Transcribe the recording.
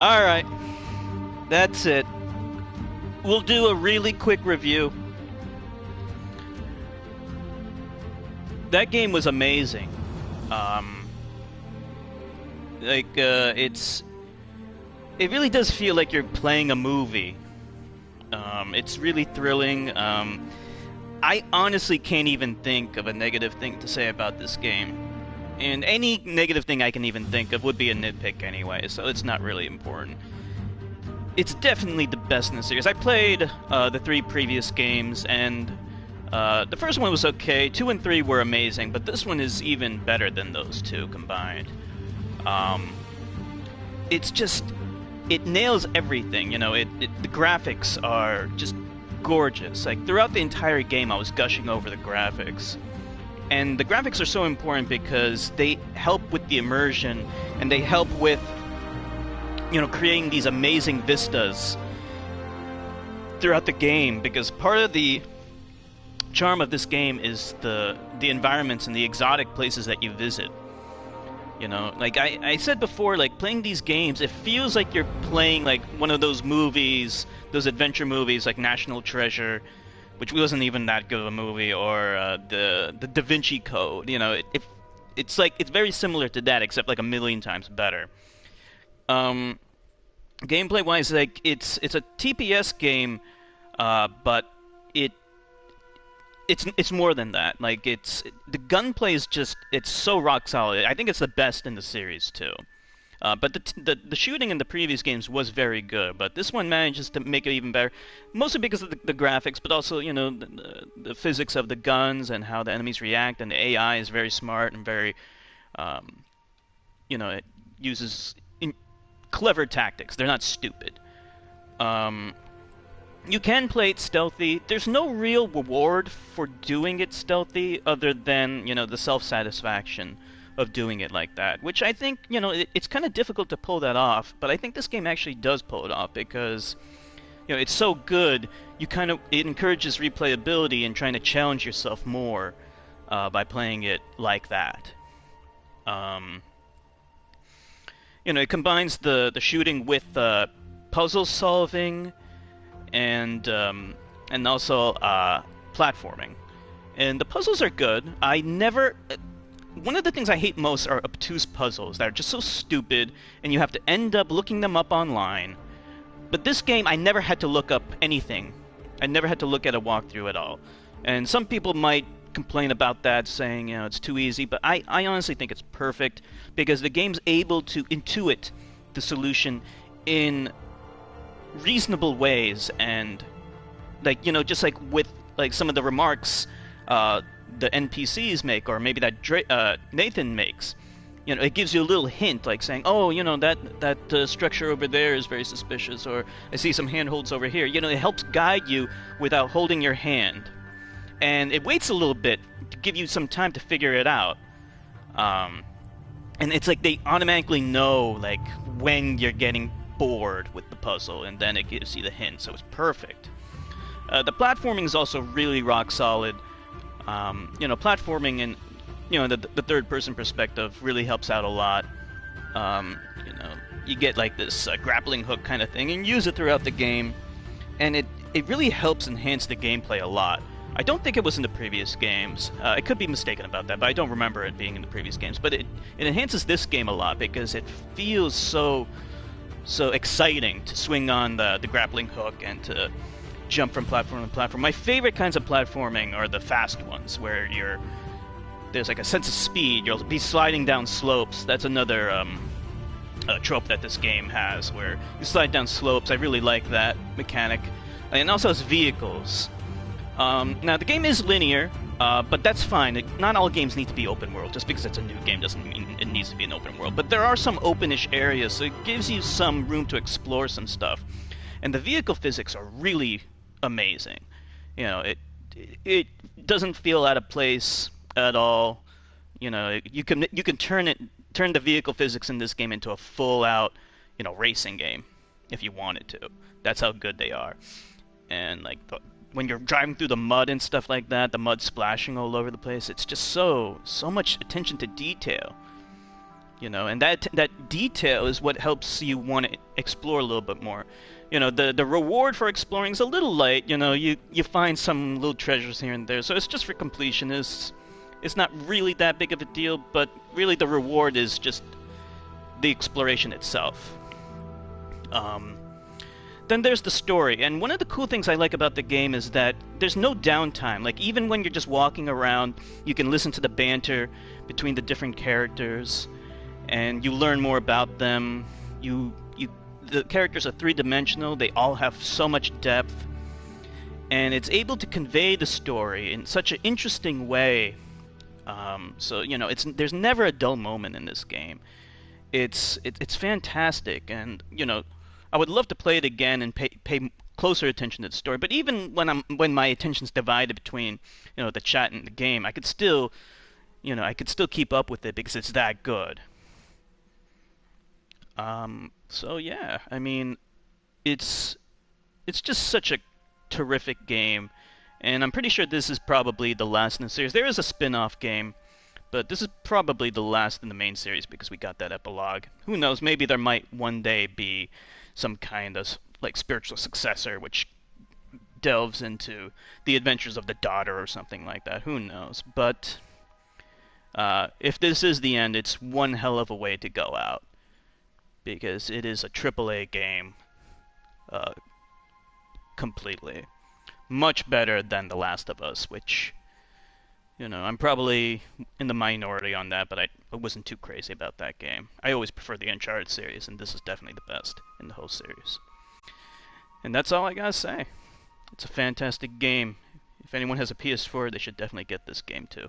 Alright, that's it. We'll do a really quick review. That game was amazing. Um, it really does feel like you're playing a movie. It's really thrilling. I honestly can't even think of a negative thing to say about this game. And any negative thing I can even think of would be a nitpick anyway, so it's not really important. It's definitely the best in the series. I played the 3 previous games, and the first one was okay. 2 and 3 were amazing, but this one is even better than those 2 combined. It's just... It nails everything, you know, the graphics are just gorgeous. Like, throughout the entire game, I was gushing over the graphics. And the graphics are so important because they help with the immersion, and they help with, you know, creating these amazing vistas throughout the game, because part of the charm of this game is the environments and the exotic places that you visit. You know, like I said before, like, playing these games, it feels like you're playing like one of those movies, those adventure movies like National Treasure, which wasn't even that good of a movie, or the Da Vinci Code. You know, it's like, it's very similar to that, except like a million times better. Gameplay wise, like, it's a TPS game, but it's more than that. Like, the gunplay is just, it's so rock solid. I think it's the best in the series too. But the shooting in the previous games was very good, but this one manages to make it even better, mostly because of the graphics, but also, you know, the physics of the guns and how the enemies react, and the AI is very smart and very, you know, it uses clever tactics. They're not stupid. You can play it stealthy. There's no real reward for doing it stealthy other than, you know, the self-satisfaction of doing it like that, which I think, you know, it's kind of difficult to pull that off, but I think this game actually does pull it off because, you know, it's so good, it encourages replayability and trying to challenge yourself more by playing it like that. You know, it combines the shooting with puzzle solving, and also platforming. And the puzzles are good. One of the things I hate most are obtuse puzzles that are just so stupid, and you have to end up looking them up online. But this game, I never had to look up anything. I never had to look at a walkthrough at all. And some people might complain about that, saying, you know, it's too easy, but I honestly think it's perfect, because the game's able to intuit the solution in reasonable ways, and, like, you know, just like with, like, some of the remarks the NPCs make, or maybe that Nathan makes, you know, it gives you a little hint, like saying, oh, you know, that structure over there is very suspicious, or I see some handholds over here. You know, it helps guide you without holding your hand, and it waits a little bit to give you some time to figure it out. And it's like they automatically know, like, when you're getting bored with the puzzle, and then it gives you the hint, so it's perfect. The platforming is also really rock solid. You know, platforming in, you know, the third-person perspective really helps out a lot. You know, you get like this grappling hook kind of thing, and use it throughout the game, and it really helps enhance the gameplay a lot. I don't think it was in the previous games. I could be mistaken about that, but I don't remember it being in the previous games. But it enhances this game a lot because it feels so exciting to swing on the grappling hook and to jump from platform to platform. My favorite kinds of platforming are the fast ones, where there's like a sense of speed. You'll be sliding down slopes. That's another trope that this game has, where you slide down slopes. I really like that mechanic. And also has vehicles. Now, the game is linear, but that's fine. Not all games need to be open world. Just because it's a new game doesn't mean it needs to be an open world. But there are some openish areas, so it gives you some room to explore some stuff. And the vehicle physics are really amazing. You know, it doesn't feel out of place at all. You know, you can turn the vehicle physics in this game into a full-out, you know, racing game if you wanted to. That's how good they are. And like when you're driving through the mud and stuff like that, the mud splashing all over the place, it's just so much attention to detail. You know, and that detail is what helps you want to explore a little bit more. You know, the reward for exploring is a little light. You know, you find some little treasures here and there, so it's just for completionists. It's not really that big of a deal, but really the reward is just the exploration itself. Um, then there's the story, and one of the cool things I like about the game is that there's no downtime. Like, even when you're just walking around, you can listen to the banter between the different characters, and you learn more about them. The characters are three-dimensional. They all have so much depth, and it's able to convey the story in such an interesting way. So you know, there's never a dull moment in this game. It's fantastic, and you know, I would love to play it again and pay closer attention to the story. But even when my attention's divided between, you know, the chat and the game, I could still keep up with it because it's that good. So yeah, I mean, it's it's just such a terrific game, and I'm pretty sure this is probably the last in the series. There is a spin-off game, but this is probably the last in the main series because we got that epilogue. Who knows? Maybe there might one day be some kind of like spiritual successor which delves into the adventures of the daughter or something like that. Who knows? But if this is the end, it's one hell of a way to go out because it is a AAA game uh, completely. Much better than The Last of Us, which, you know, I'm probably in the minority on that, but I wasn't too crazy about that game. I always prefer the Uncharted series, and this is definitely the best in the whole series. And that's all I gotta say. It's a fantastic game. If anyone has a PS4, they should definitely get this game too.